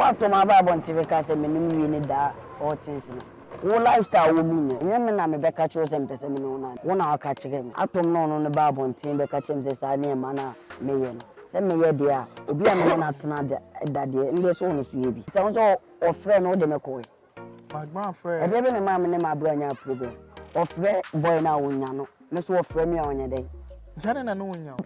what to my Bible and TV minimum da or things. Wo lifestyle wo mu nye me na me be catch you some person no na wo na catch him atom no the Bible and team be catch him say sa na ma na me ye no say me ye de a obi a me na tena da de nle so no so ye bi say so ofre no de me ko Mcbrown friend e de be ne ma me ne ma bra nya problem ofre boy na wo nya no me so ofre me a onya dey say na no wonya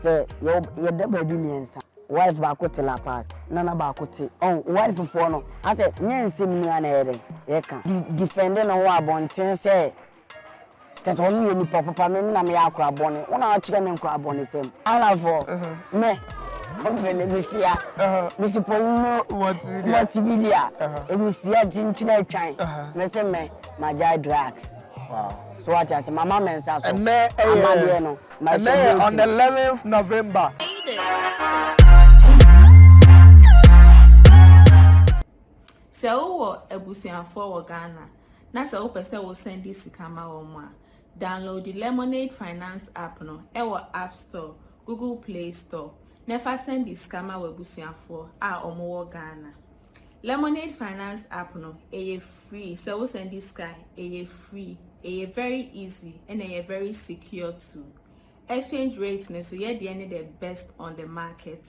say ye de ba bi miensa wife ba ko tela pass nana ba ko te on wife for no I say nyensem ni ana ere ye ka defending no wa bonten say tese on ye ni papa me na me akwa bone una a chike me nkwa bone sem ala for me Kompany misia misi Poleeno Multimedia misia jinchina twan me say me majai drugs. Wow. So what I say mama mensa so and on the 11th November Se wo ebusianfo wo Ghana na se wo pese wo send this kama wo mo download the Lemonade Finance app no e wo App Store, Google Play Store. Never send this kama wo ebusianfo a omo wo Ghana. Lemonade Finance app no e free. Se wo send this guy e free. E very easy and e very secure too. Exchange rates no so ye the best on the market.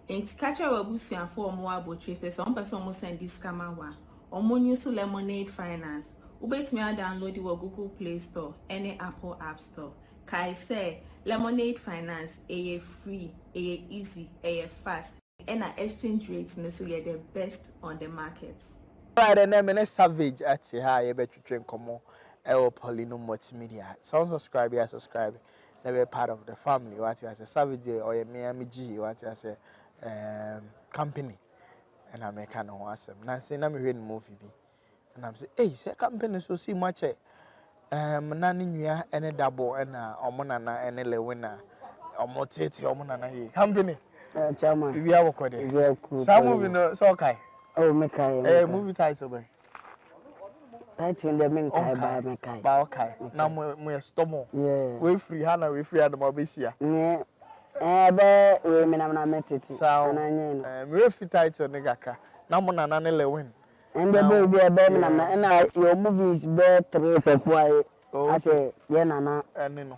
Enti catcher wabusianfo omo abotre say some person mo send this kama wa omo use Lemonade Finance ubetimi a download it Google Play Store any Apple App Store kai say Lemonade Finance free easy fast and exchange rates no so the best on the market. Right, and then me savage at here you better train komo Poleeno Multimedia. So subscribe, never part of the family. What I say savage or a Miami G what I say Kompany and I make no awesome. Now say na me read movie bi. And I'm say, hey, say Kompany so see much nani nua ene double na omo nana ene lewina omo tete omo nana he. Kompany. Chairman. We are working there. Some movie no so okay. Oh, me kai. Movie title be. Title the men kai ba me kai. Ba okay. Na mo stomo. Yeah. We free hana we free adama besia. Yeah. Be we me na metete. Ananye no. Me free title ne gaka. Na mo nana ne lewin. And the baby be me na your movies be 3 pepo I say yeah nana. No.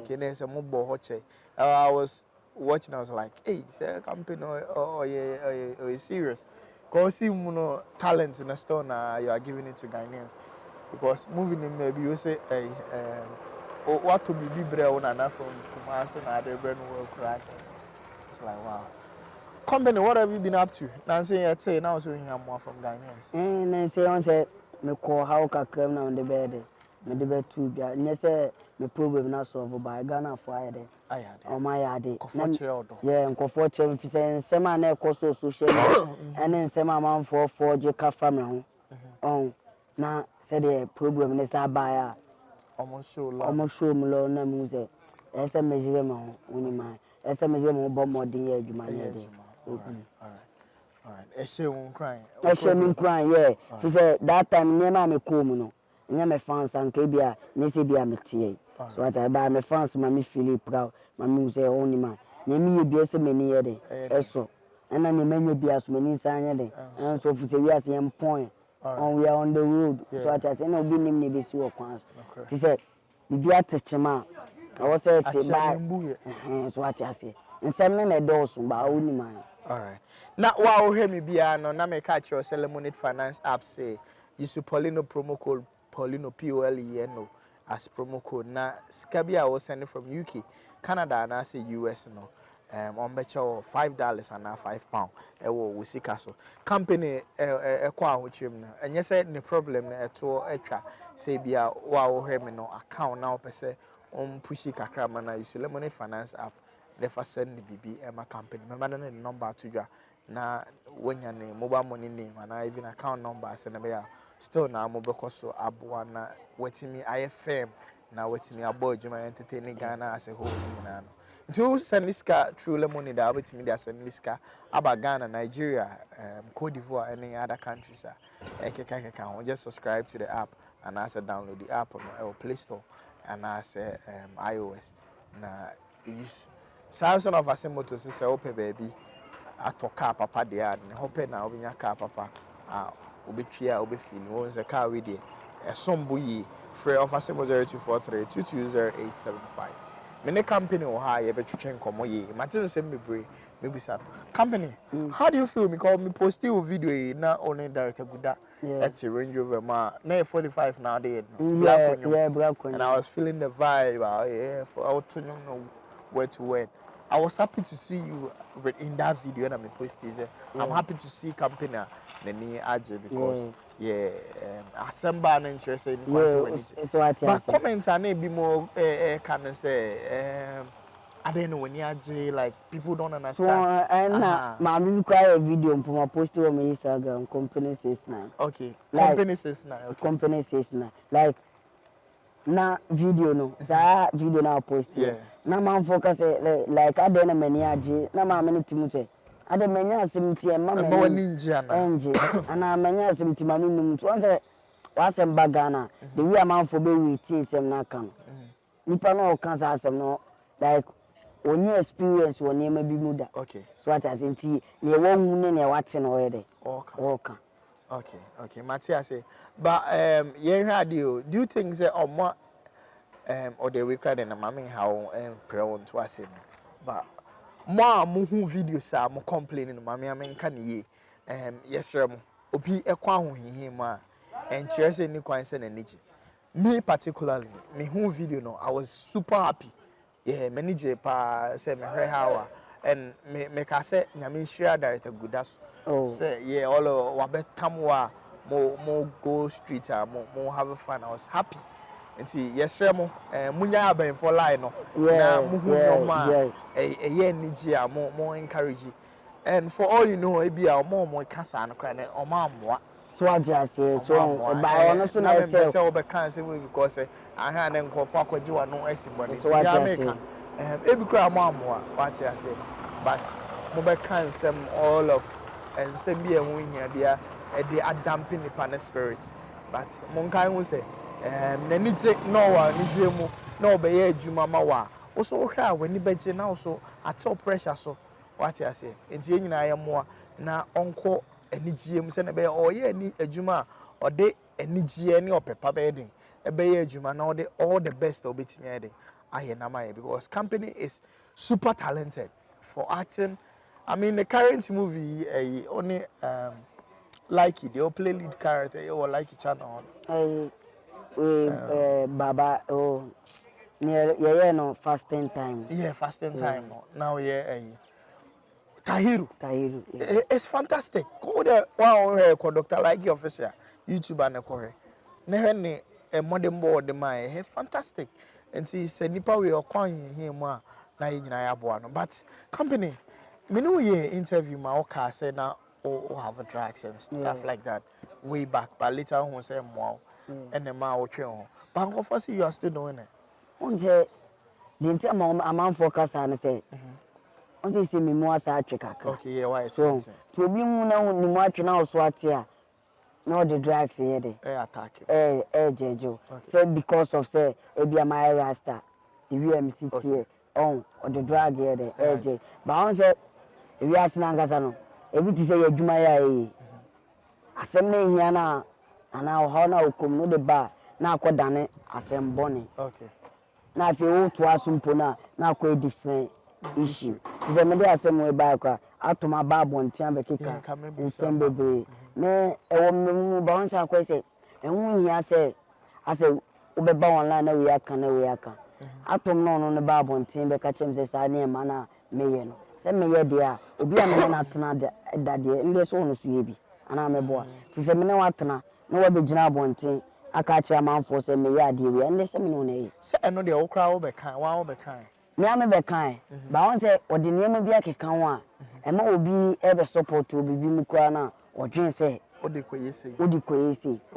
Okay. Then say mo bo hoche. I was watching I was like, hey, say Kompany or serious. Cause see talent in the store now you are giving it to Ghanaians. Because moving in maybe you say hey what to be brave na from Kumasi na the brand world crash. It's like wow. Kompany, what have you been up to? Now say now so you have more from Ghanaians. And say on say me call how ka come na on the bed. Me the bed too bia. Ne say me problem na solve by Ghana for ayade. Ayade. O my yade. Yeah, nkofo chere fi say nsema na ekoso social ene nsema man for je ka fa me ho. On na say the problem ne say ba ya. Omo show me lo na mu say. Ese mejire me ho oni man. Ese mejire me bo modin ya adwuma ne de. All right. Eshewun crying. Yeah. Fi say that time nema me come no. Nya me fans an ke bia ne se bia me tie. So what I buy me fans ma me feel proud. Ma me say only man. Nya me ye bia se me ni ye de. Eso. And then nya bia so me ni sanya de. And so fi say we are saying point. On we are on the road. So what I say no bi nim ne be si okwan. Ti say bibia techema. I was say ti buy. So what I say. Nsem na do so ba only man. All right. Now, wow, hear me bia no na me catch your Lemonade Finance app say you should Poleeno promo code Poleeno Poleeno as promo code. Na skabia was sending from UK, Canada, and I say US no. On becho $5 and now £5. We see castle. Kompany kwa whichim na. And you said the problem na to extra say bia wow hear me no account now per se pushy kakra mana you should Lemonade Finance app. Never send the BB Emma Kompany. Remember the number to you. Na when your name, mobile money name, and I even account number. Send me still now mobile cost so abuana na waiting me IFM. Now waiting me about you entertaining Ghana as a whole. To send this car through Lemonade, I waiting me there send this car about Ghana, Nigeria, Cote d'Ivoire, any other countries. I just subscribe to the app and I say download the app on our Play Store and I say iOS. Na use Samsung of Asemoto say open baby. ato car papa there and hope na obinya car papa obetwia obefini won se car we there esombo yi free offer 0243 220875 many company or high ye betwetwen komo ye matin se mebre mebisa company how do you feel because me post your video na only director guda at Range Rover ma na 45 now there black one and I was feeling the vibe for I to know where to word. I was happy to see you in that video and I posted it. I'm happy to see company Nani Aje because assemble and interested in but comments are maybe more can I say I don't know when you like people don't understand. So and mommy require a video from a post on my Instagram Kompany 69. Okay. Like, Kompany 69. Okay. Kompany 69. Like na video no. Sa video na post. Yeah. Na man focus like I don't many aje. Na ma many timuche. I don't many asimti e mama ninja na. Enje. Ana many asimti mami numutu. Once was em bagana. The way man for be waiting sem na kan. Nipa no kan sa asem no like when you experience when you may be muda. Okay. So what I say, you won't need watching already. Okay. Okay. Matthias say, but do you think say or more or the week and mammy how prone to us but more muhu videos are more complaining mammy I mean can ye yes sir obi e kwa hu him and cheers any concern and me particularly me who video no I was super happy. Yeah, manager pa say me how and me ka say nyame share director good say yeah all wabe tamwa mo go street mo have fun. I was happy and see yesterday mo munya aben for line no na mu hu no ma ye niji mo encourage and for all you know e bia mo kasa no kra na o ma amwa. So what you say so by honest na say we can say because I had en ko fa kwaji wa no esimbo so what you say ebi kra amwa what you say but mo be can some all of and say be ehun hia bia e dey dampen the pan spirit but mo kan wo say na nije no wa nije mu na obeye adwuma ma wa wo so hwa a wani beje na wo so at pressure so what you say enti enyina ya mo na onko enijie mu se na be oye ni adwuma ode enijie ni opepa be den ebe ye adwuma na ode all the best obetimi ede aye na my because company is super talented for acting. I mean the current movie only like it they all play lead character or like each channel baba near no fasting time time now Tahiru. Yeah. It's fantastic. Go there. Wow, doctor like your official YouTube and Kore. Never ne a modern board the my fantastic. And see said nipa we are calling him na yina yabuano. But company, me know ye interview my oka say now have drugs and stuff like that way back. But later on say more and the ma o but of course you are still doing it. On say the entire amount focus and say on say me more sa atweka. Okay, yeah, why so to be mu na ni mu atwena so atia no the drugs here dey attack jejo say because of say e be my rasta the VMC here on or the drug here dey je but on say e wi asena ngasa no e bi ti say adwuma ya asem na ehia na ana ho na okom no de ba na akodane asem bone okay na fe wo to asumpo na akọ different issue. Ze me dey asem we ba kwa atoma ba bontia be keka nsem bebre me ewo me ba onse akọ se ehun hia se ase wo be ba online na we aka atom no ne ba bontia be ka chem se sa na ma na meye no se meye de a obi a me na tena da de nde so no so ye bi ana me boa fi se me ne watena na wa be gina bontia aka kire amanfo se meye ade we nde se me no na yi se eno de wo kra wo be kan wa wo be kan me am be kan ba won say odi niam bi akeka ho a e ma obi e be support obi bi mu kwa na odwen say odi koyese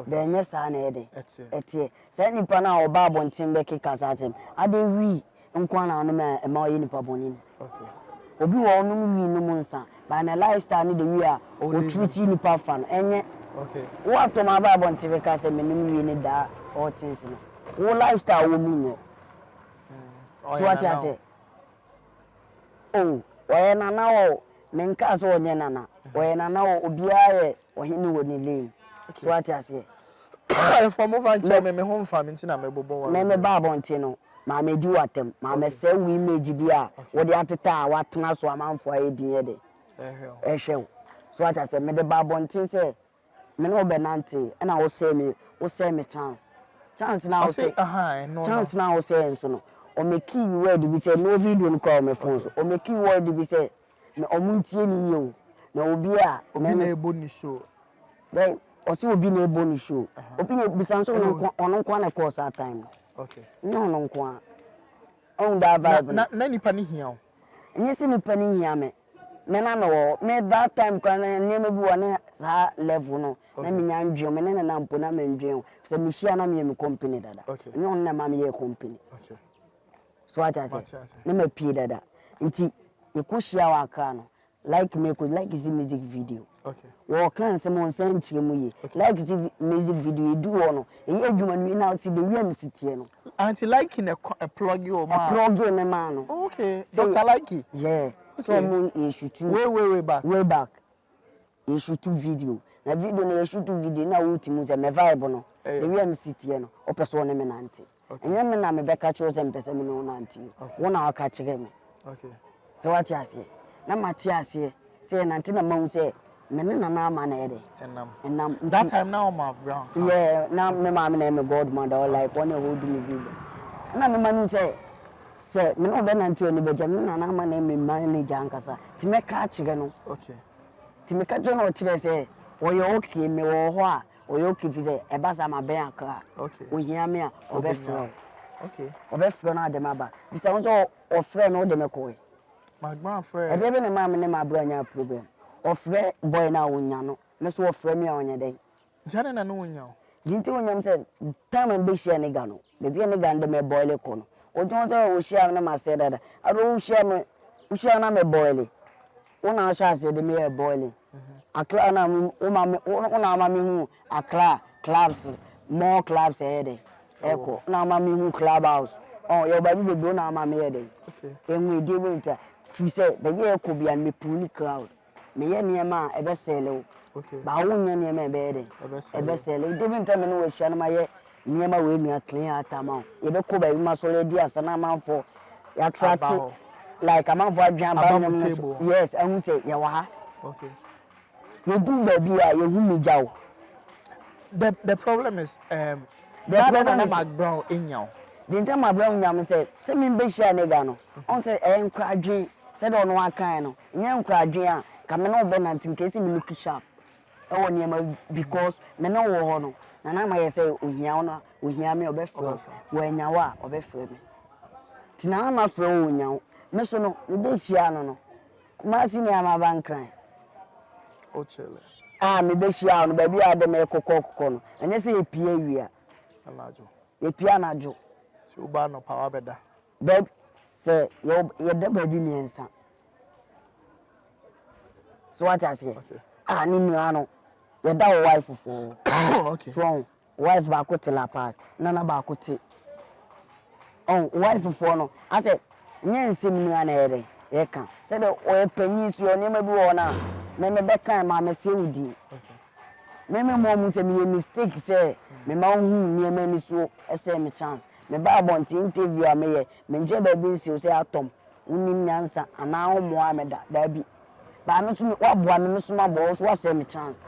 de enye sa na ede etie say nipa na oba abontin be keka sa chem ade wi nkwa na no me e ma oyi nipa boni okay obi wo no wi no mu nsa ba na lifestyle ni de wi a o treat nipa fa no enye okay wo atoma ba abontin be ka say me no wi ni da all things no wo lifestyle wo mi ne so what I say oh why na now menka so onye nana oye nana obiaye ohini woni lem so ati ase from over and me home farm nti na me bobo wa me babo nti no ma me di watem ma me se we image bia wo de ateta watena so amanfo ayedin ye de ehwe so ati ase me de babo nti se me no be nante na wo se me chance na wo se chance na wo se nso no o me key word bi say no video no call me phone so o me key word bi say me omuntie ni ye o na obi a obi na ebo ni show then o si obi na ebo ni show obi na bisanso ono kwa na course at time okay no no kwa on that vibe na nipa ni hia o enye si nipa ni hia me na me wo me that time kwa na nyema bi wo ne sa level no na me nya ndwe me ne na mpo na me ndwe se me hia na me company dada enye on na ma me company okay so ata na me pie dada nti ekuhia wa aka no like me ko like is music video okay wo kan se mo nsan chire mu ye like is music video e du wo no e adwuma no na see the wiem sitie no anti like in a plug you ma plug me ma no okay Dr. Likey yeah so mo e shoot way back e shoot video na video na e shoot video na wo timu se me vibe no e wiem sitie no o pese wo ne me nante enye me na me be ka chiro se mpese me no nante wo na aka chire me okay so what you say na matiase say nante na ma say me na na ama na ede enam that time now Mcbrown yeah na me ma me na me godmother or like one hold me video na me manu say me no be nante oni beja me na na ama na me manager ankasa ti me ka chire no okay ti me ka je no chire say oyo okay me wo ho a oyo okay fi say e ba sa ma ben aka okay ohia me a obefro okay obefro na de maba bisa won so ofre no de me ko Mcbrown friend e dey be ne ma me ne ma bra nya problem ofre boy na wonya no me so ofre me a wonya dey jane na no wonya dinti wonya me say time be share ne ga no be be ne ga nde me boil ko no ojo so wo share na ma say dada ado wo share na me boil wona sha say de me boil akla na wo ma me wona ma me hu akla clubs more clubs e dey eko na ma me hu club house oh yo ba bi be na ma me dey okay enwe dey winter fi say be ye ko bia me puni crowd me ye niema e be sele okay ba wo nya niema e be dey e be sele dey winter me no we hia na ma ye niema we nua clean atama ye be ko ba bi ma so le di asana manfo ya attract like amanfo adwan ba no yes I say ye wa ha okay you do baby a you hu me jaw the problem is the problem is Mcbrown inyao the time Mcbrown nyam say tell me be share nigga no on say nkwa adwen say do no akan no nya nkwa adwen a ka me no be na tin case me look sharp e won niam because me no wo ho no na ma ye say ohia no ohia me obefro wo anyawa obefro me tina ma fro wo nya me so no me be share no kuma si ni ama bankran o chele me be share no ba bi ade me kokoko no enye say epie awia anajo epie anajo so ba no power beda babe say ye de ba bi miensa so what I say okay ni nua no ye da wo wife for okay so wife ba ko tela pass nana ba ko te wife for no I say nyensem nua na ye ye kan say the o panyi so o nema bi wo na me be kan ma me se udi okay me mo say me mistake say me ma hu nema ni so e say me chance me ba bonti interview a me ye me nje ba bi nsi o say atom unim nyansa ana ho mo ameda da bi ba me so wa boa me so ma bo so wa say me chance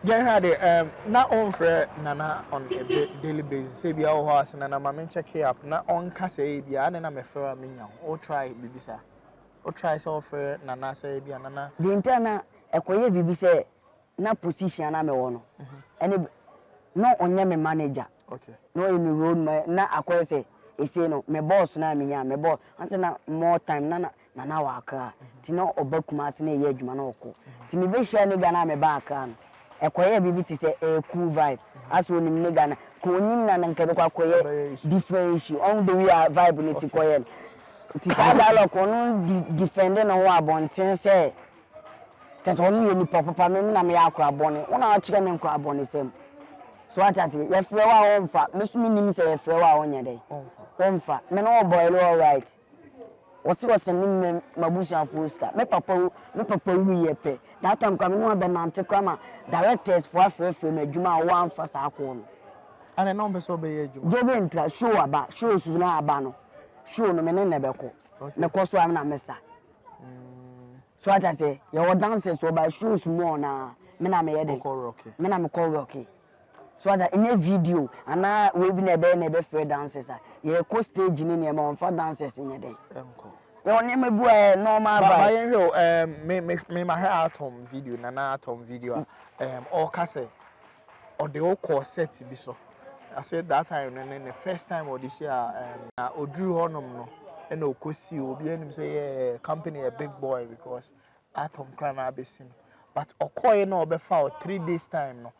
get had na on for nana on a daily basis say be our house nana ma me check up na on ka say bia na me fera me nya o try bibisa o try so for nana say bia nana the interna ekoye bibi say na position na me wo no any no onye me manager okay no e me road na akoye say e say no me boss na me nya me boss anse na more time na waka ti no obakuma se na ye adwuma na okọ ti me be share ni ga na me ba aka no ekoye bibi ti say a cool vibe as onim ni ga na ko onim na nka be kwa koye different issue on the way vibe ni ti koye ti sa da lo ko no defend na ho abonten say tese on ye ni papa me na me akọ abone una a chike me nkọ abone sem so what I say ye frɛ wa onfa me so minim say ye frɛ wa onye dey onfa me no boil all right was sending Mabusia Fuska. Me papa we yepe. That time coming on Benante Kama, directors for a film, a Juma one for Sakon. And a number so be you. Jebenta, show about, shows na abano. Show no men never call. No cost one na messa. So what I say, your dances so by shoes more na, mena me yede. Mena me call rocky. So that in a video, and now we be never fair dances. You co stage in your mom for dances in your day. Your name is normal. Me my hair at home video, nana at home video. Or Casse or the old core set be so. I said that time, and then the first time or this year, or Drew Honum no, and no Kosi will be any say company a big boy because at home crana be seen. But Okoye no be found 3 days time no.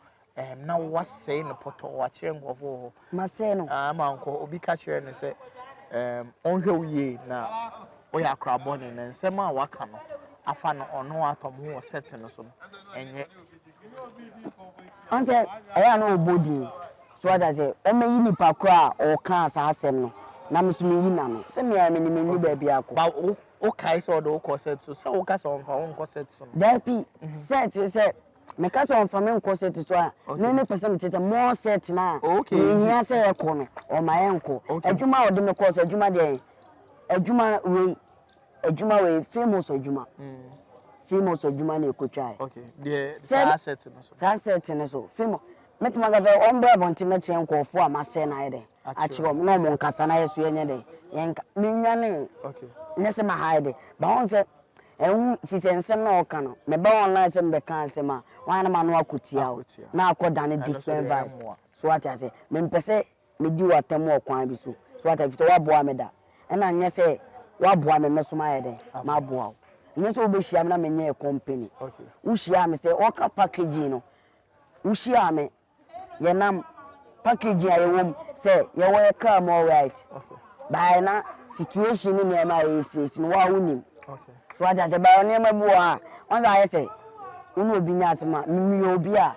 Now what's saying the poto watching of all Maseno. I'm uncle Obi catcher and say, on your ye now. We are crab on and some more wakano. I found on no atom who was setting us and yet. I said, I am no body. So what I say, o me yini pakwa or can't asem no. Na musumi yina. Send me a minimum baby. But okay, so the corset so cast on for own corset. There be set, you said. Because on family corset is why many percent is a more set now. Okay, here say a corner or my uncle. A Juma or the course, a Juma day, a Juma way, famous or Juma. Famous or Juma, you could try. Okay, the sunset in us. Famous. Met Magaza on Brab on Timothy uncle for my son. Actually, no more Cassana, so any day. Yank, Minion. Okay, Nessima hide. But on said, and if he sends some no canoe, me bound lies and becans ma, one man walk with you. Now, called down a different vibe. So what I say, men per se, me do a temo quine so. So what if so what boy me that? And I say, what boy me mess my day, my boy. Yes, will be Shamna Mene Kompany. Okay. Ushia me say, Oka packaging. Ushia me, Yanam packaging I won't say, you will come all right. Okay. By now, situation in my face, no one. Okay. So what I say, by name of boy, once I say, Uno Binyasma, Mimiobia,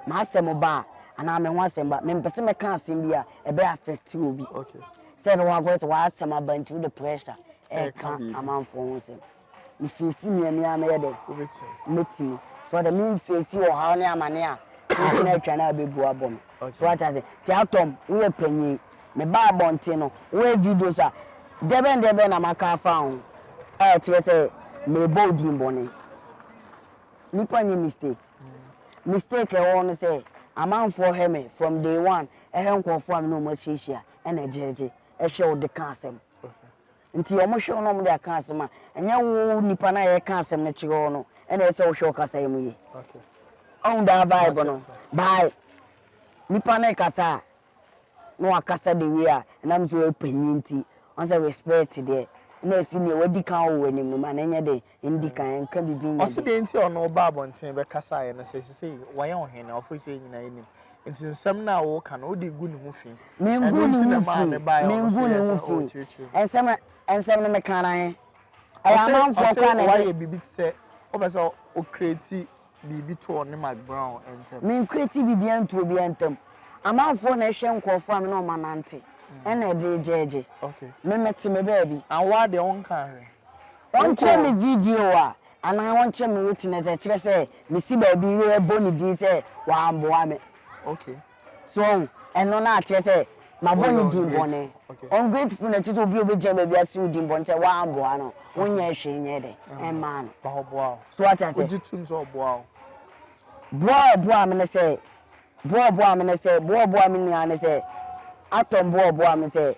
Massimo and I'm a once but me person me can't see me a bear affect you be. Okay. Said one voice was some bent through the pressure. Can't amount for him. If you see me, I'm a meet me. So the mean face you or how near mania. Can be boabom. So what I say, tell Tom, we are penny, me bar bontino, we videos are Deben a maca found. To say, me bolding bonnet. Nippon mistake. Mistake, I want to say, a man for him from day one, a home conform no much here, and a judge, a show the castle. Until almost show no more customer, and you Nippana a castle natural, and a social castle. Okay. On that vibe, by Nippana Casa, no a casa de wear, and I'm so penny, once I respect there. Next in your wedding cow when you man any day, indica and can be being. Also, the answer on no barb on Timber Casa and say, why on him, or for saying in a name. It's in some now can all the good moving. Men good in a man by and some mechanic. I am for why a baby said, over so creative be to on Mcbrown and mean creative be to be anthem. A man for nation call from no man auntie. And a JJ. Okay. Me met me baby. And what the own car? One me video and I want me witness a say, me see baby bonny D say, one boy. Okay. So, and no not say, my bonny D bonnet. Okay. I'm grateful that it will be a baby as you did bonnet one boy. 1 year she needed. And man. Wow. So what I say? Wow. Boy, I'm gonna say, boy, I'm gonna say, boy, I'm gonna say. Atom boy me say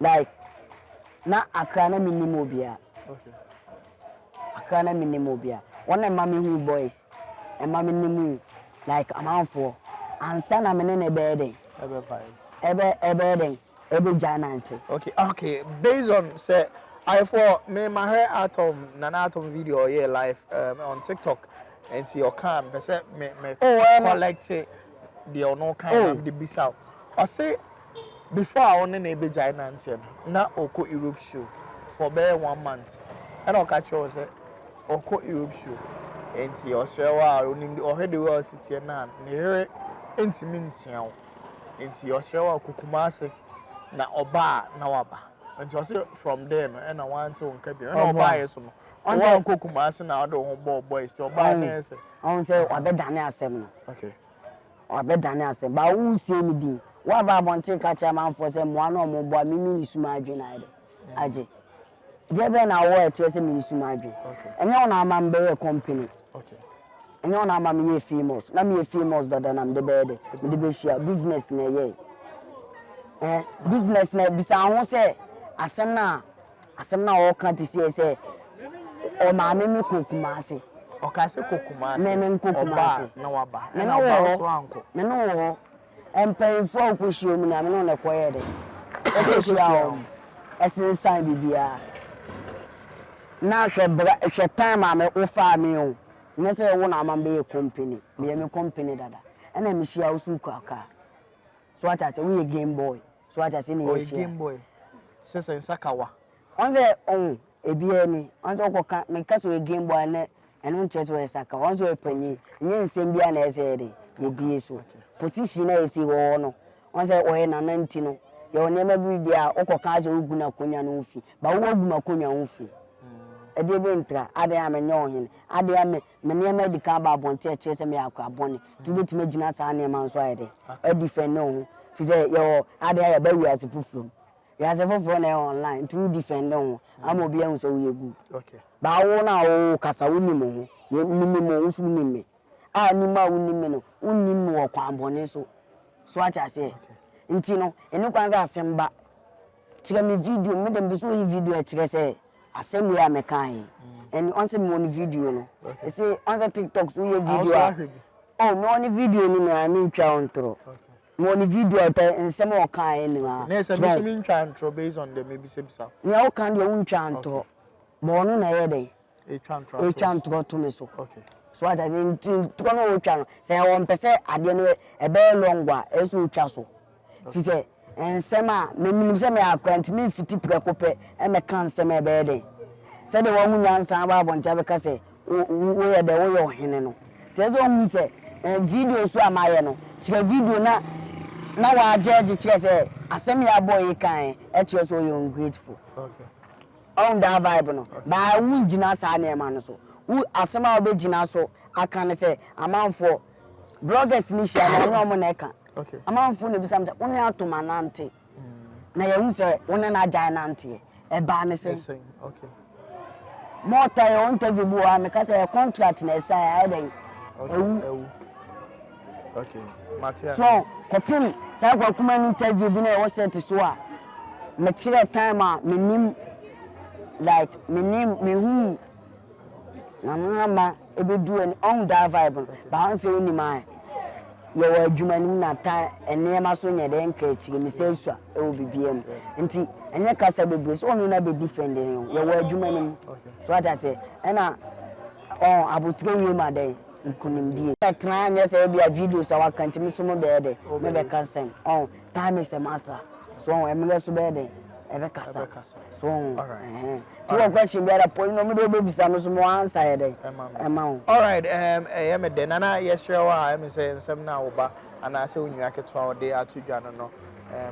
like na akana minimobia. Okay. Akana minimobia. One of mommy who boys and mommy nimu like amount for and son am in a bed. Ebe giant. Okay. Based on say I for me my hair atom nanatom video here live on TikTok and see your cam me collect the no kind of the bisau. I say before I own a baby giant, now Oko Europe show for bare 1 month. And I'll catch you say Oko Europe show. And see Australia already well city now. Near intimate now. And see Australia Kukumase na Oba na Waba. And just from there, and I want to buy some. On the Kokumas and out of boys to buy nurse. On say, or better than assembly. Okay. Or better than assembly. But who see me do? What about one take catch a man for some one or more boy, Mimi is margin either. Aje. Jeben our work, chasing me is margin. And now I'm a company. Okay. And now I'm a females. Not me a females that I'm the bed. The business near business na bisa ho say asem na o kan ti say o ma me kokuma ase o ka se kokuma ase me kokuma ase na waba me no wo anko me no wo empenfo akohie mu na me no na koye de akohie o esen san bibia na hwe time am o fa me o ne say wo na am be company me company dada na me hia o su kwaka so what I say we a game boy. So what I say ni a game boy. Sese nsakawa. On the ebie ni. On so ko me ka so a game boy na enu nche so saka. On so panyi. Nye nsem bia na ese de. Ye bie so. Position na esi wo no. On say oye na 90 no. Ye onema bi dia okoka so ogu na konya no fi. Ba wo ogu na konya wo fi. Ede be ntra ade ya me nyo hin. Ade ya me nema di ka ba bonte e chese me akwa boni. Tu betime gina sa na ma nso ayede. E defend no. Fi say yo ade ya ba wi ase fufuru. Ya ase fufuru na online tu defend no. Am obi an so we good. Okay. Ba wo na wo kasa woni mo. Ye minimo wo su ni me. A ni ma woni me no. Woni mo wo kwan boni so. So what I say. Nti no eni kwan za asemba. Chira me video me dem bi so yi video e chira say asem we am kan and on say me on video no e say on say TikToks we video oh me on video ni na me twa ontro me on video te nsem o kan ni ma na say me me twa ontro based on the maybe sebisa me o kan de un twa ontro bo no na ye den e twa ontro to me so okay so that in to no o twa no say won pese ade no e be longwa e so twa so fi say ensema me minim se me akwant me fiti prekope e me kan se me be de se de wo nyansa ba bonta be ka se wo ye de wo yo hene no te zo hu se video so amaye no chira video na wa judge chira se asem ya boy kan e chira so you ungrateful okay on that vibe no ba wu gina sa na e ma no so wu asem a obe gina so aka ne se amanfo bloggers ni share na no mo na e kan okay amanfo ne bisa mta woni atoma nante na ye hu se woni na agya nante e ba ne se okay more time interview bu a me ka say contract na say I den ewu okay Matia so kopim say kwa kuma interview bi na e wo set so a me kire time a menim like menim me hu na mama e be do any on that vibe ba han say woni mai ye wa adwuma nim na ta enema so nye de nka chiri mi se su a e wo bibiem nti enye kasa bebre so onu na be defend ye wa adwuma nim so ata se ena abotire wi ma de nkunimdie tra anya se bia videos a wakanti mi so mo be de me be kasem time is a master so emle so be de ebe kasa so to one question be that Poleeno me do be bisa no so mo answer ye de emma all right me de nana yes sure wa me say nsem na wo ba ana say onyu aketo a de atudwa no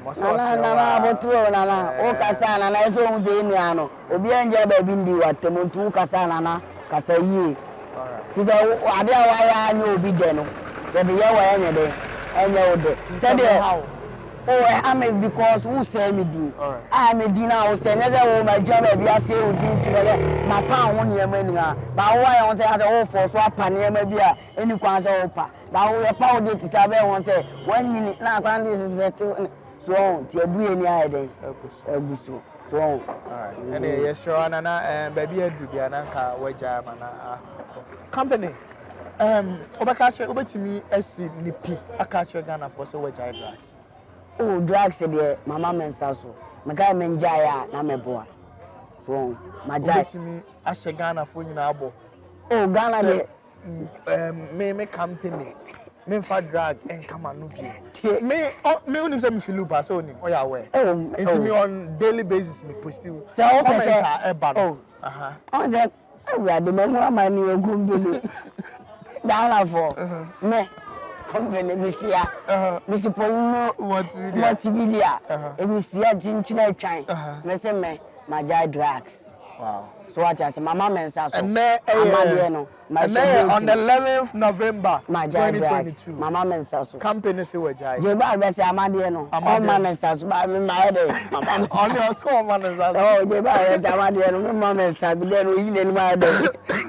mo say na botu na o kasa na so hu je ni ano obi anje ba bi ndi watem ntu kasa na kasa yi all right fiza ade a wa ya anya obi de no de ye wa ya nye de anya wo de say de I'm because who say me di I me di na who say neze wo ma jaba bia say o di ntwele ma pa ho ne ma ni a ba wo ya won say as o for so apa ne ma bia eni kwan say o pa ba wo ya pa o di ti say ba won say wan ni na kwan this is better so ti abu eni aye den agusu so all right and yes sure na baby adru bia na nka waja ma na company obakache obetimi esi nipi akache Ghana for say waja drugs oh drugs de mama mensa so me ka me njaya na me boa so ma jai me ashe Ghana for nyina abo oh Ghana de me company me fa drug en kama no bi me onim say me feel ba so onim oya we it's me on daily basis me post you so okay oh on the we are the mama mani ogumbele Ghana for me Kompany misia. Mr. Poleeno Multimedia. Misia Jinchina Train. Mese me my drugs. Wow. So what I say, Mama Mensa. And on the 11th November 2022. Mama Mensa. Company say we jai. Jeba be say Amadieno. Mama Mensa so ba me my head. Mama only also Mama Mensa. Oh, Jeba be Amadieno. Mama Mensa be there we in my head.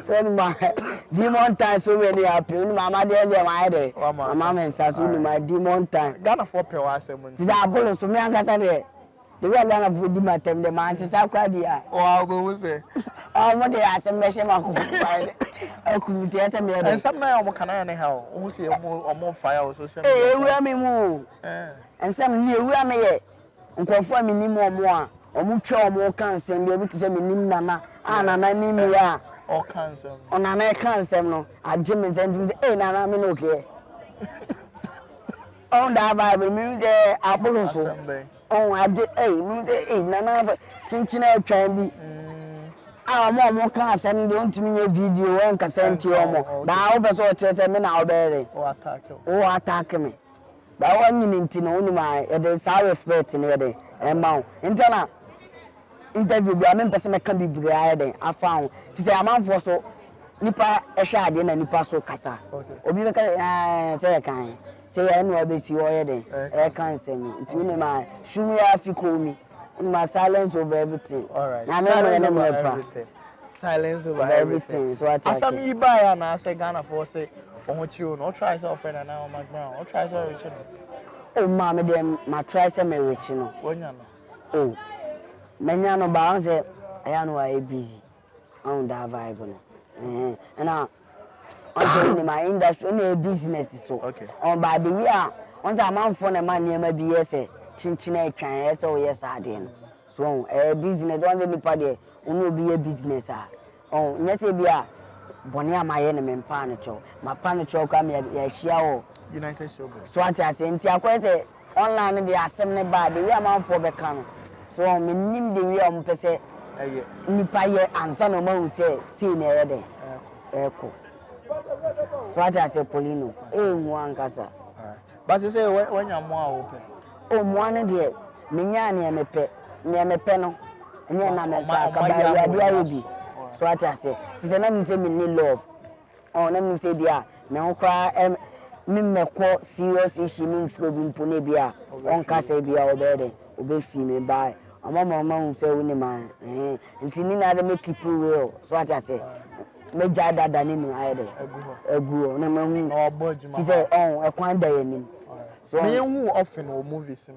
So my demon time so many happy. Mama dey my head. Mama Mensa so my demon time. Ghana for pe wa asem. This abolo so me angasa there. The way Ghana for di matem the man say sakwa dia. Oh, we say. Oh, what they ask me she ma ko fire. I could be at me. And some now can I anyhow. Who say more fire social media. Eh, we am mu. And some near we am here. Nkofo me nim omo a. Omo twa omo kan sem be bi say me nim nana. Nana nim ya. O kan sem. O nana kan sem no. Agye me ntim eh nana me no okay. On that Bible me dey abolo so. Oh, I did me dey nana chinchina twan bi. Mo can send you to me a video and can send to you. But I also tell me now, baby. Oh, attack me. But one in only my there's our respect in the amount. Internal interview, I mean, person can be bride. I found. She said, I'm for so Nipa a shad in a Nipa so cassa. Obi say, kind. Say, I know I be see already. I can't send me. To me, my show me if you call me. My silence over everything. All right. Silence over everything. Silence over everything. So I some you buy and I say Ghana for say, oh, you no try so friend and now Mcbrown. Or try so rich. Oh, mamma, them my try some rich, you know. When you know. Oh, many no bounce. I know I busy. On that vibe, and now on my industry, only business is so. Okay. On by the way, once a man for a man near maybe yes, chinchina try so yes I did. So a business don't any party only be a business. Oh, yes, be a bonia my enemy panicho. My panicho come here share United Showbiz. So what I say, I say online the assembly bad the way man for becano. So me nim the way am pese nipa ye ansa no ma say see na ye dey. Eko. So what I say Poleeno, mu ankasa. But you say when you more open. Oh, one day, Minya near me penno, and then I'm a sack. So what I say, if the name say me need love, or let me say, dear, me cry, me quote serious issue means going Punebia, on Casabia obey female by. A mama who say, only man, and Tinina they make people real. So what I say, me jada than in either a good no more budget. He said, oh, a quite day. So me who often will movies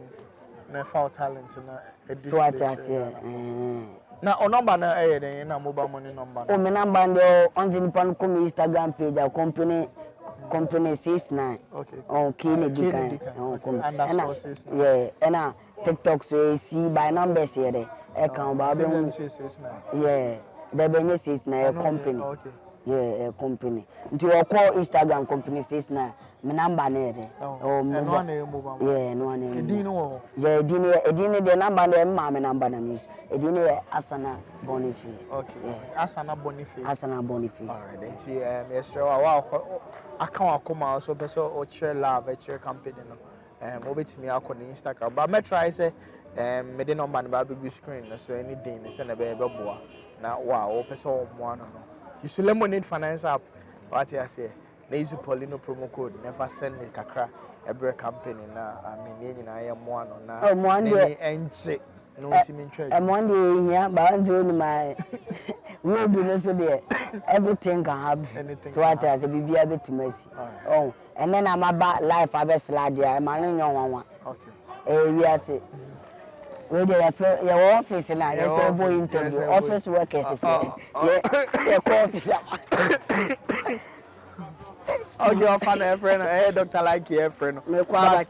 na foul talent na edit. So what I say, na o number na na mobile money number. Oh, my number there on the Instagram page our company 69. Okay. On Kennedy underscore 69. Yeah, and TikTok so see by numbers here there. I can ba be yeah, there be 69 company. Okay. Yeah, company. Until I call Instagram company 69. My number there. Oh, no one move. Yeah, no one. Edino. Yeah, Edino the number there my number na use. Edino Asana Boniface. Okay. Yeah. Asana Boniface. Asana Boniface. All right. Then yes, wow. I can't come out so person or share love at your company no. Obeti me akọ na Instagram. But me try say me the number na be screen so anything na send na be boa. Na wow, person o mo no. You should Lemonade Finance app. What I say? Na use Poleeno promo code. Never send me kakra every company na I mean na I am one na. Oh, one day enche no ntimi ntwa. And one day here but only my we be no so there. Everything can happen. Anything. To what I say bibia betimasi. Oh, and then I'm about life I be slide there. Man no one. Okay. We are say we dey your office na you say boy interview office workers yeah office. Oh, your fan friend, doctor like your friend. Me kwa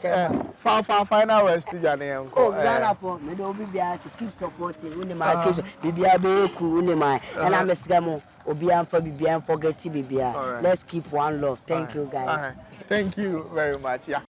ba final words studio na yanko. Oh, Ghana for me do be to keep supporting when my kids bibia be cool when my and I'm a obi am for bibia forget bibia. Let's keep one love. Thank you guys. Thank you very much. Yeah.